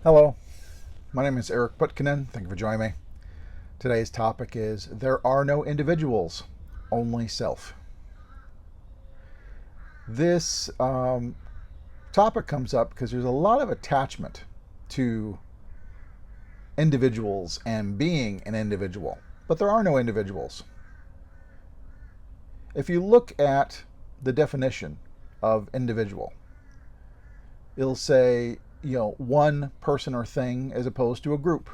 Hello, my name is Eric Putkonen. Thank you for joining me. Today's topic is there are no individuals, only self. This topic comes up because there's a lot of attachment to individuals and being an individual, but there are no individuals. If you look at the definition of individual, it'll say one person or thing as opposed to a group.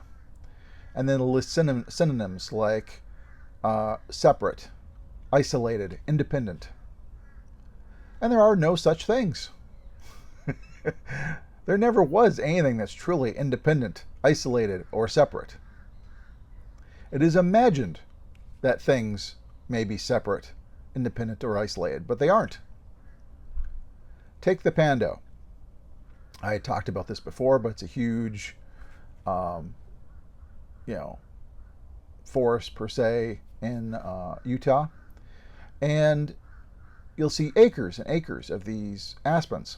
And then it'll list synonyms like separate, isolated, independent. And there are no such things. There never was anything that's truly independent, isolated, or separate. It is imagined that things may be separate, independent, or isolated, but they aren't. Take the pando. I talked about this before, but it's a huge, forest per se in Utah, and you'll see acres and acres of these aspens.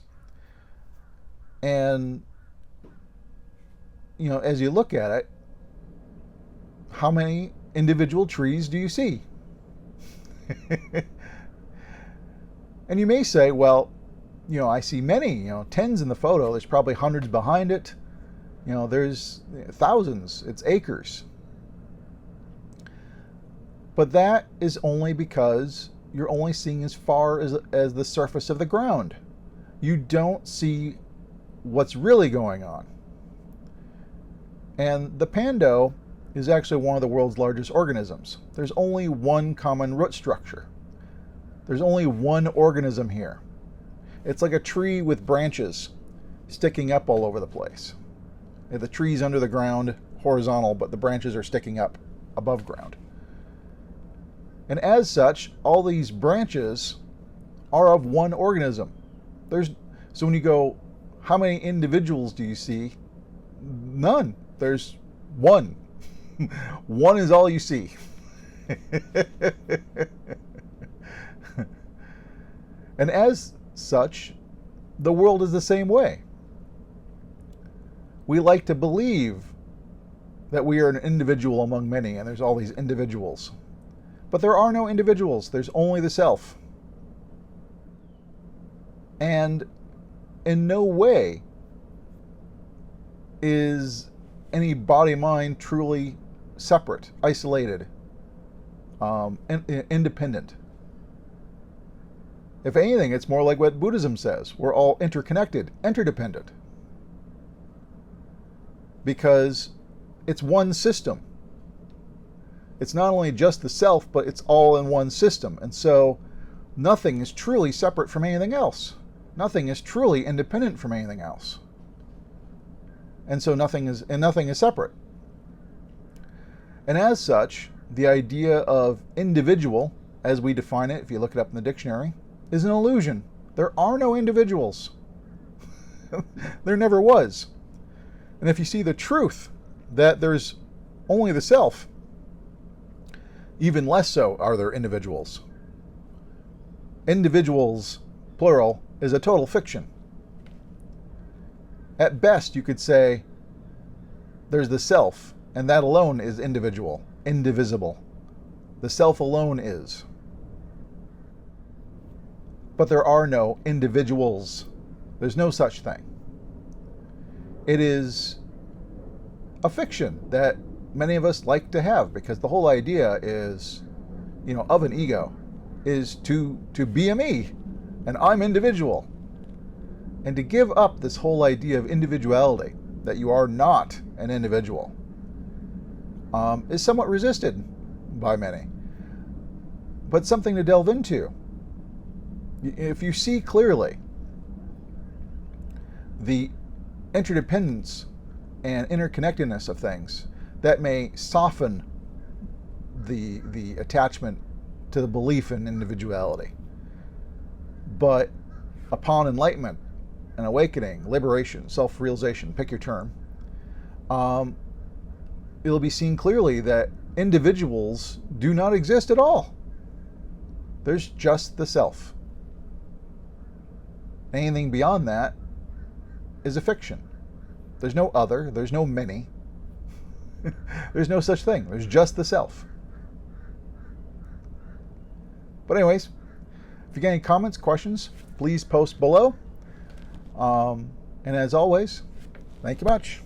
And as you look at it, how many individual trees do you see? And you may say, well, I see many, tens in the photo. There's probably hundreds behind it. There's thousands. It's acres. But that is only because you're only seeing as far as the surface of the ground. You don't see what's really going on. And the pando is actually one of the world's largest organisms. There's only one common root structure. There's only one organism here. It's like a tree with branches sticking up all over the place. The tree's under the ground, horizontal, but the branches are sticking up above ground. And as such, all these branches are of one organism. So when you go, how many individuals do you see? None. There's one. One is all you see. And as such, the world is the same way. We like to believe that we are an individual among many, and there's all these individuals. But there are no individuals. There's only the self. And in no way is any body-mind truly separate, isolated, independent. If anything, it's more like what Buddhism says. We're all interconnected, interdependent. Because it's one system. It's not only just the self, but it's all in one system. And so nothing is truly separate from anything else. Nothing is truly independent from anything else. And so nothing is separate. And as such, the idea of individual, as we define it, if you look it up in the dictionary, is an illusion. There are no individuals. There never was. And if you see the truth that there's only the self, even less so are there individuals. Individuals, plural, is a total fiction. At best, you could say there's the self, and that alone is individual, indivisible. The self alone is. But there are no individuals. There's no such thing. It is a fiction that many of us like to have, because the whole idea is, of an ego, is to be a me, and I'm individual. And to give up this whole idea of individuality, that you are not an individual, is somewhat resisted by many. But something to delve into. If you see clearly the interdependence and interconnectedness of things, that may soften the attachment to the belief in individuality. But upon enlightenment and awakening, liberation, self-realization, pick your term, it'll be seen clearly that individuals do not exist at all. There's just the self. Anything beyond that is a fiction. There's no other. There's no many. There's no such thing. There's just the self. But anyways, if you got any comments, questions, please post below. And as always, thank you much.